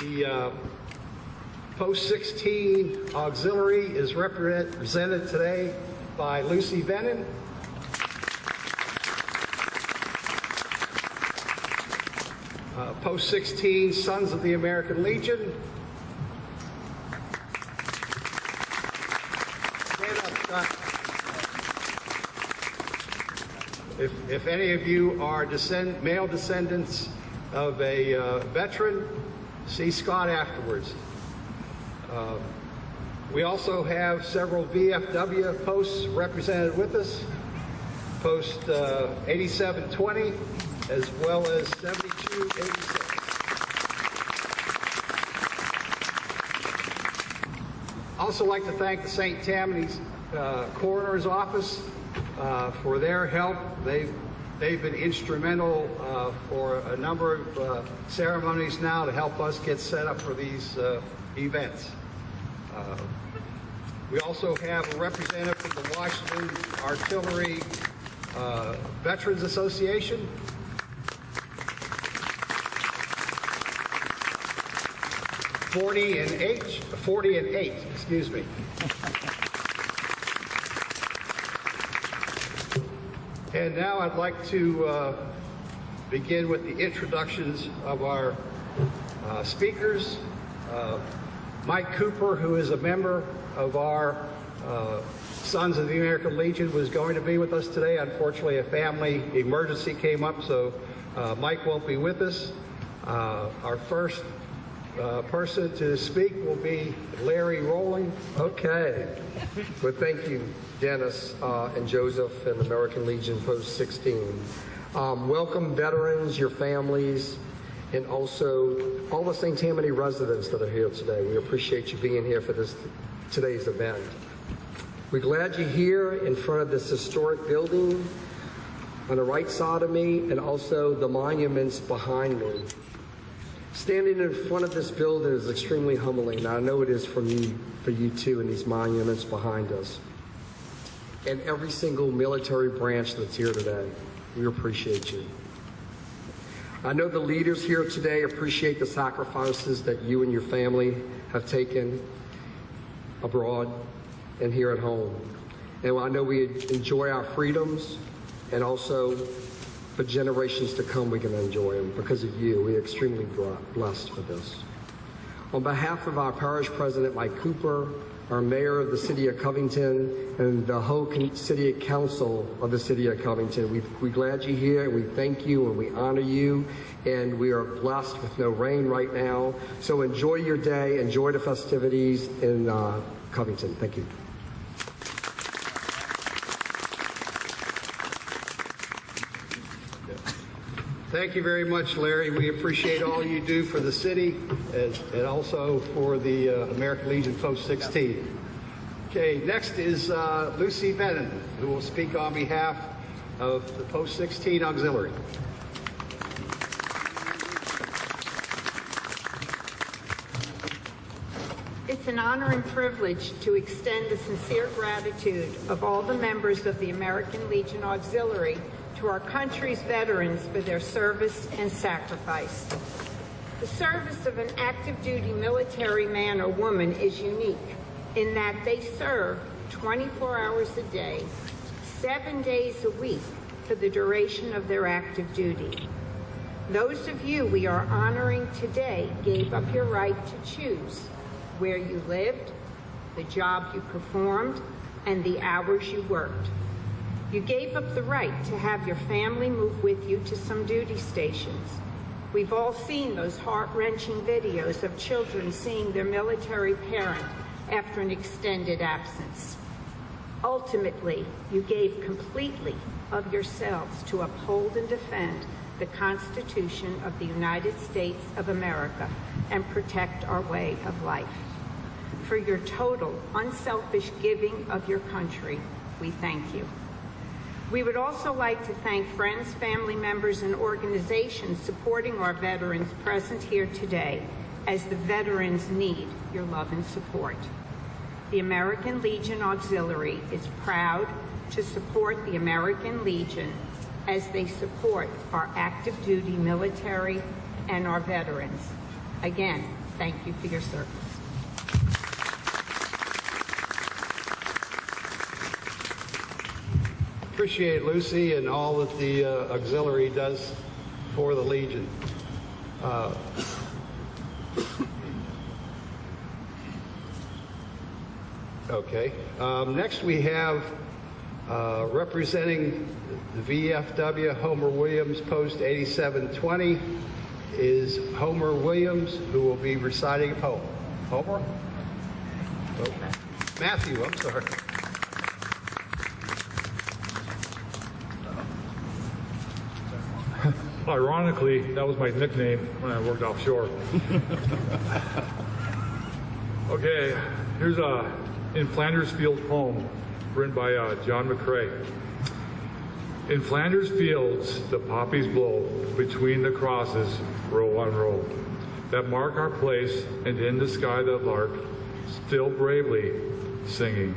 The Post 16 Auxiliary is represented today by Lucy Vennon. Post 16 Sons of the American Legion. Stand up, Scott. If any of you are male descendants of a veteran, see Scott afterwards. We also have several VFW posts represented with us. Post 8720 as well as 7286. Also like to thank the St. Tammany's Coroner's Office for their help. They've been instrumental for a number of ceremonies now to help us get set up for these events. We also have a representative from the Washington Artillery Veterans Association. Forty and eight, excuse me. And now I'd like to begin with the introductions of our speakers. Mike Cooper, who is a member of our Sons of the American Legion, was going to be with us today. Unfortunately, a family emergency came up, so Mike won't be with us. Our first person to speak will be Larry Rowling. Okay. Well, thank you, Dennis and Joseph and American Legion Post 16. Welcome veterans, your families, and also all the St. Tammany residents that are here today. We appreciate you being here for today's event. We're glad you're here in front of this historic building on the right side of me and also the monuments behind me. Standing in front of this building is extremely humbling, and I know it is for you too, and these monuments behind us. And every single military branch that's here today, we appreciate you. I know the leaders here today appreciate the sacrifices that you and your family have taken abroad and here at home. And I know we enjoy our freedoms, and also for generations to come, we can enjoy them because of you. We're extremely blessed for this. On behalf of our parish president, Mike Cooper, our mayor of the city of Covington, and the whole city council of the city of Covington, we're glad you're here, and we thank you and we honor you, and we are blessed with no rain right now. So enjoy your day, enjoy the festivities in Covington. Thank you. Thank you very much, Larry. We appreciate all you do for the city and also for the American Legion Post 16. Okay, next is Lucy Vennon, who will speak on behalf of the Post 16 Auxiliary. It's an honor and privilege to extend the sincere gratitude of all the members of the American Legion Auxiliary to our country's veterans for their service and sacrifice. The service of an active duty military man or woman is unique in that they serve 24 hours a day, 7 days a week for the duration of their active duty. Those of you we are honoring today gave up your right to choose where you lived, the job you performed, and the hours you worked. You gave up the right to have your family move with you to some duty stations. We've all seen those heart-wrenching videos of children seeing their military parent after an extended absence. Ultimately, you gave completely of yourselves to uphold and defend the Constitution of the United States of America and protect our way of life. For your total, unselfish giving of your country, we thank you. We would also like to thank friends, family members, and organizations supporting our veterans present here today, as the veterans need your love and support. The American Legion Auxiliary is proud to support the American Legion as they support our active duty military and our veterans. Again, Thank you for your service. Appreciate Lucy and all that the auxiliary does for the Legion. Okay. Next we have representing the VFW, Homer Williams, Post 8720, is Homer Williams, who will be reciting a poem. Homer? Oh, Matthew, I'm sorry. Ironically, that was my nickname when I worked offshore. Okay, here's a In Flanders Fields poem written by John McCrae. In Flanders fields the poppies blow between the crosses, row on row, that mark our place, and in the sky the lark, still bravely singing.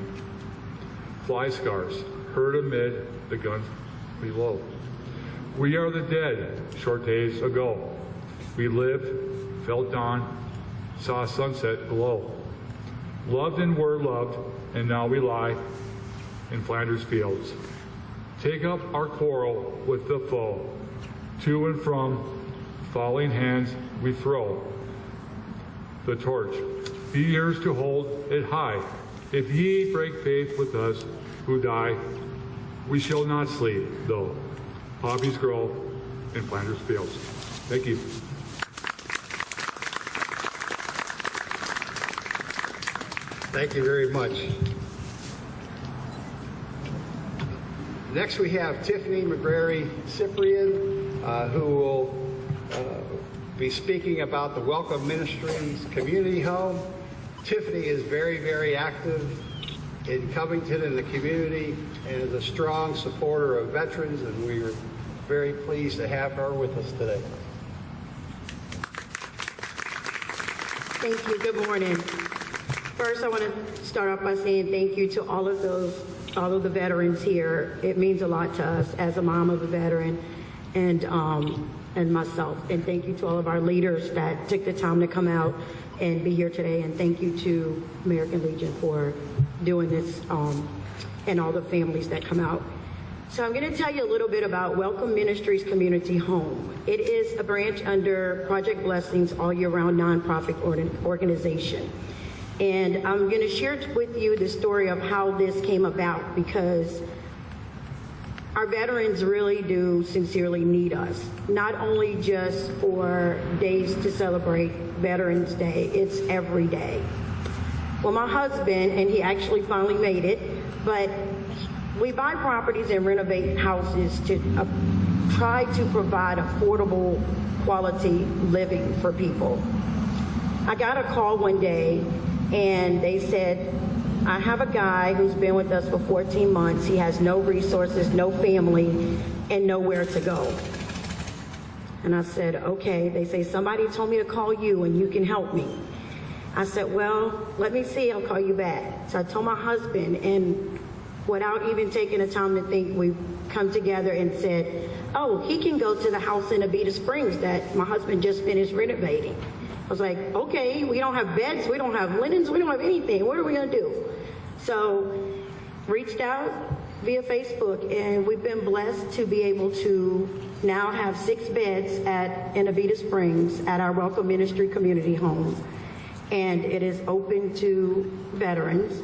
Fly scars heard amid the guns below. We are the dead, short days ago. We lived, felt dawn, saw sunset glow. Loved and were loved, and now we lie in Flanders fields. Take up our quarrel with the foe. To and from falling hands we throw the torch. Be yours to hold it high. If ye break faith with us who die, we shall not sleep, though poppies grow in Flanders fields. Thank you. Thank you very much. Next we have Tiffany McGrary Cyprian, who will be speaking about the Welcome Ministries Community Home. Tiffany is very, very active in Covington and the community and is a strong supporter of veterans, and we are very pleased to have her with us today. Thank you. Good morning. First, I want to start off by saying thank you to all of the veterans here. It means a lot to us as a mom of a veteran and myself. And thank you to all of our leaders that took the time to come out and be here today. And thank you to American Legion for doing this and all the families that come out. So I'm going to tell you a little bit about Welcome Ministries Community Home. It is a branch under Project Blessings all year round nonprofit organization. And I'm going to share with you the story of how this came about, because our veterans really do sincerely need us, not only just for days to celebrate Veterans Day, it's every day. Well, my husband, and he actually finally made it, but we buy properties and renovate houses to try to provide affordable quality living for people. I got a call one day and they said, I have a guy who's been with us for 14 months. He has no resources, no family, and nowhere to go. And I said, okay. They say, somebody told me to call you and you can help me. I said, well, let me see, I'll call you back. So I told my husband, and without even taking the time to think, we've come together and said, oh, he can go to the house in Abita Springs that my husband just finished renovating. I was like, okay, we don't have beds, we don't have linens, we don't have anything. What are we gonna do? So reached out via Facebook, and we've been blessed to be able to now have 6 beds in Abita Springs at our Welcome Ministry Community Home. And it is open to veterans.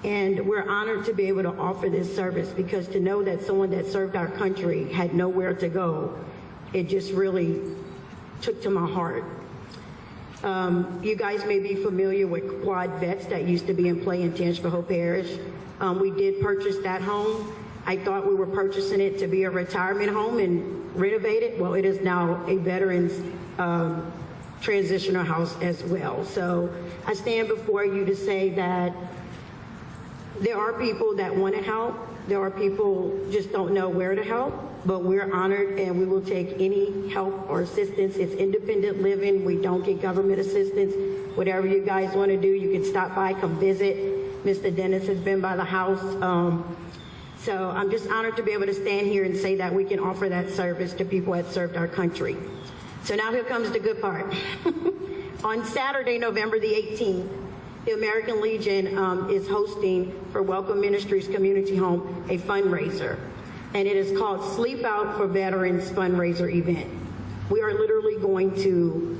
And we're honored to be able to offer this service, because to know that someone that served our country had nowhere to go, it just really took to my heart. You guys may be familiar with quad vets that used to be in play in Tangipahoa Parish. We did purchase that home. I thought we were purchasing it to be a retirement home and renovate it. Well, it is now a veterans transitional house as well. So I stand before you to say that there are people that want to help. There are people just don't know where to help, but we're honored and we will take any help or assistance. It's independent living. We don't get government assistance. Whatever you guys want to do, you can stop by, come visit. Mr. Dennis has been by the house. So I'm just honored to be able to stand here and say that we can offer that service to people that served our country. So now here comes the good part. On Saturday, November the 18th, the American Legion is hosting for Welcome Ministries Community Home a fundraiser, and it is called Sleep Out for Veterans fundraiser event. We are literally going to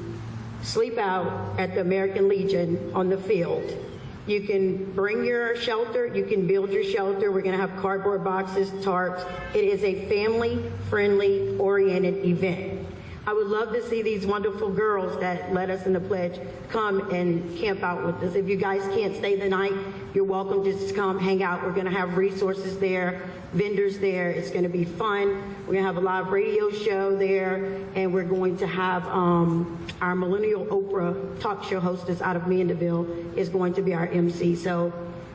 sleep out at the American Legion on the field. You can bring your shelter, you can build your shelter. We're going to have cardboard boxes, tarps. It is a family-friendly oriented event. I would love to see these wonderful girls that led us in the pledge come and camp out with us. If you guys can't stay the night, you're welcome to just come hang out. We're going to have resources there, vendors there. It's going to be fun. We're going to have a live radio show there, and we're going to have our Millennial Oprah talk show hostess out of Mandeville is going to be our MC. So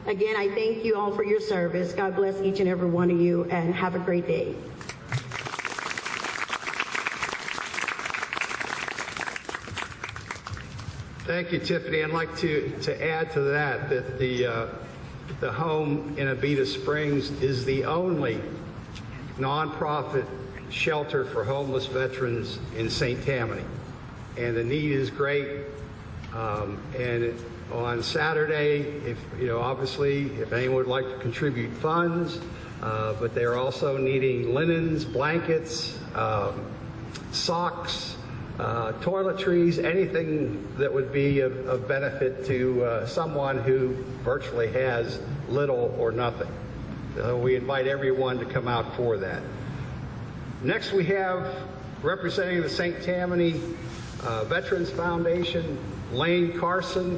again, I thank you all for your service. God bless each and every one of you, and have a great day. Thank you, Tiffany. I'd like to add to that the home in Abita Springs is the only nonprofit shelter for homeless veterans in St. Tammany, and the need is great. And on Saturday, obviously, if anyone would like to contribute funds, but they're also needing linens, blankets, socks, toiletries, anything that would be of benefit to someone who virtually has little or nothing. We invite everyone to come out for that. Next, we have representing the St. Tammany Veterans Foundation, Lane Carson.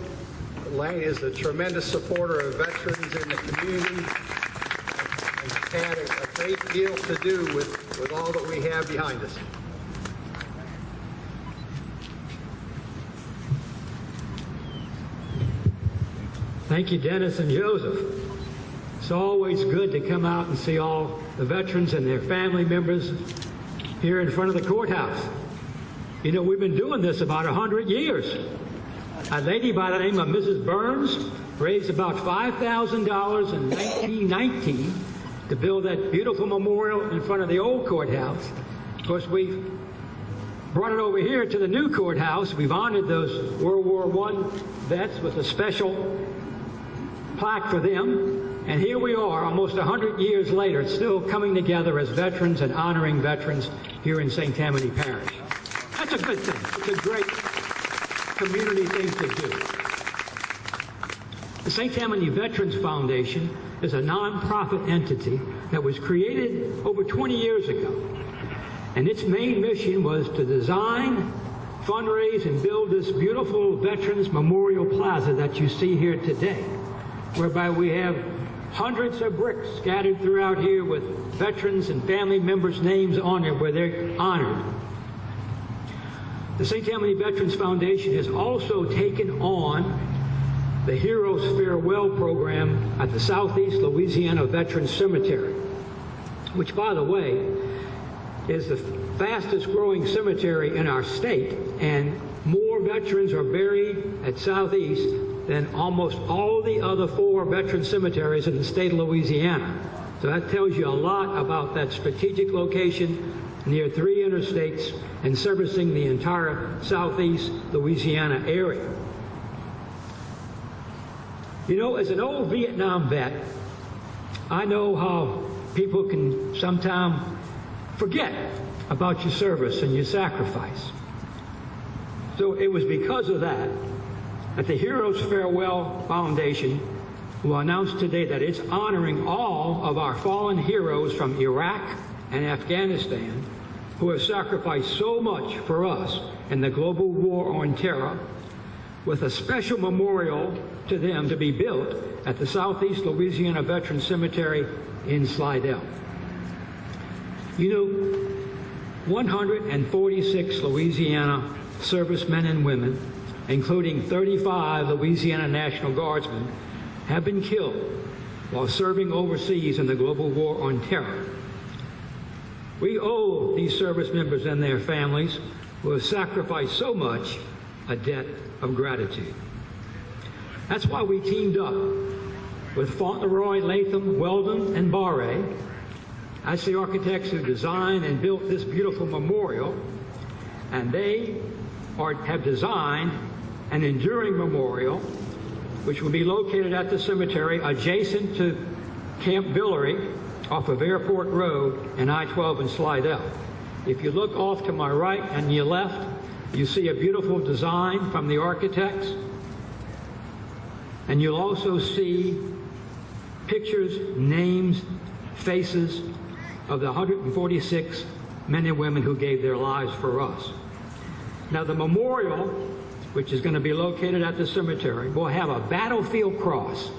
Lane is a tremendous supporter of veterans in the community and had a great deal to do with all that we have behind us. Thank you, Dennis and Joseph. It's always good to come out and see all the veterans and their family members here in front of the courthouse. We've been doing this about 100 years. A lady by the name of Mrs. Burns raised about $5,000 in 1919 to build that beautiful memorial in front of the old courthouse. Of course, we brought it over here to the new courthouse. We've honored those World War I vets with a special plaque for them, and here we are almost 100 years later, still coming together as veterans and honoring veterans here in St. Tammany Parish. That's a good thing. It's a great community thing to do. The St. Tammany Veterans Foundation is a nonprofit entity that was created over 20 years ago, and its main mission was to design, fundraise, and build this beautiful Veterans Memorial Plaza that you see here today, whereby we have hundreds of bricks scattered throughout here with veterans and family members' names on it where they're honored. The St. Tammany Veterans Foundation has also taken on the Heroes Farewell program at the Southeast Louisiana Veterans Cemetery, which, by the way, is the fastest growing cemetery in our state, and more veterans are buried at Southeast than almost all the other 4 veteran cemeteries in the state of Louisiana. So that tells you a lot about that strategic location near 3 interstates and servicing the entire Southeast Louisiana area. As an old Vietnam vet, I know how people can sometimes forget about your service and your sacrifice. So it was because of that the Heroes Farewell Foundation will announce today that it's honoring all of our fallen heroes from Iraq and Afghanistan who have sacrificed so much for us in the global war on terror, with a special memorial to them to be built at the Southeast Louisiana Veterans Cemetery in Slidell. 146 Louisiana servicemen and women, including 35 Louisiana National Guardsmen, have been killed while serving overseas in the global war on terror. We owe these service members and their families who have sacrificed so much a debt of gratitude. That's why we teamed up with Fauntleroy, Latham, Weldon, and Barre as the architects who designed and built this beautiful memorial, and they have designed an enduring memorial, which will be located at the cemetery adjacent to Camp Billary off of Airport Road and I-12 in Slidell. If you look off to my right and your left, you see a beautiful design from the architects. And you'll also see pictures, names, faces of the 146 men and women who gave their lives for us. Now, the memorial, which is going to be located at the cemetery, will have a battlefield cross.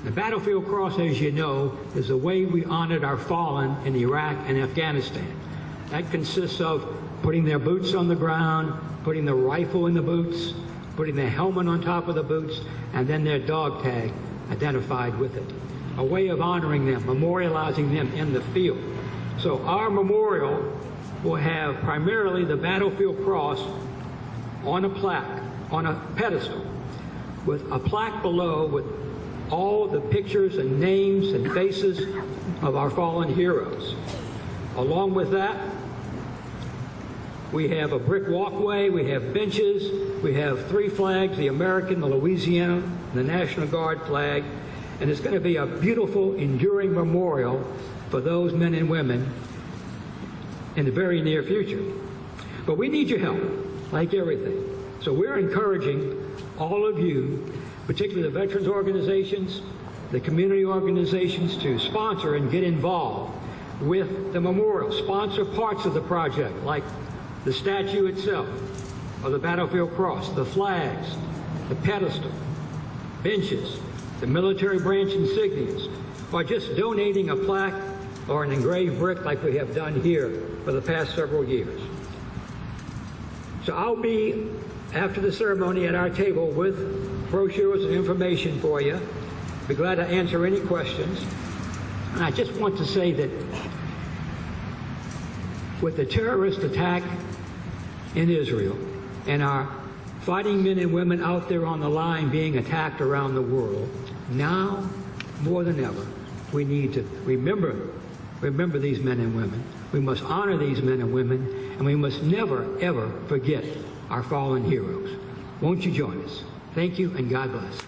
The battlefield cross, as you know, is the way we honored our fallen in Iraq and Afghanistan. That consists of putting their boots on the ground, putting the rifle in the boots, putting their helmet on top of the boots, and then their dog tag identified with it. A way of honoring them, memorializing them in the field. So our memorial will have primarily the battlefield cross on a plaque, on a pedestal, with a plaque below with all the pictures and names and faces of our fallen heroes. Along with that, we have a brick walkway, we have benches, we have 3 flags, the American, the Louisiana, and the National Guard flag, and it's going to be a beautiful, enduring memorial for those men and women in the very near future. But we need your help, like everything. So we're encouraging all of you, particularly the veterans organizations, the community organizations, to sponsor and get involved with the memorial. Sponsor parts of the project, like the statue itself, or the battlefield cross, the flags, the pedestal, benches, the military branch insignias, or just donating a plaque or an engraved brick like we have done here for the past several years. So I'll be, after the ceremony, at our table with brochures and information for you. Be glad to answer any questions. And I just want to say that with the terrorist attack in Israel and our fighting men and women out there on the line being attacked around the world, now more than ever, we need to remember these men and women. We must honor these men and women, and we must never, ever forget our fallen heroes. Won't you join us? Thank you, and God bless.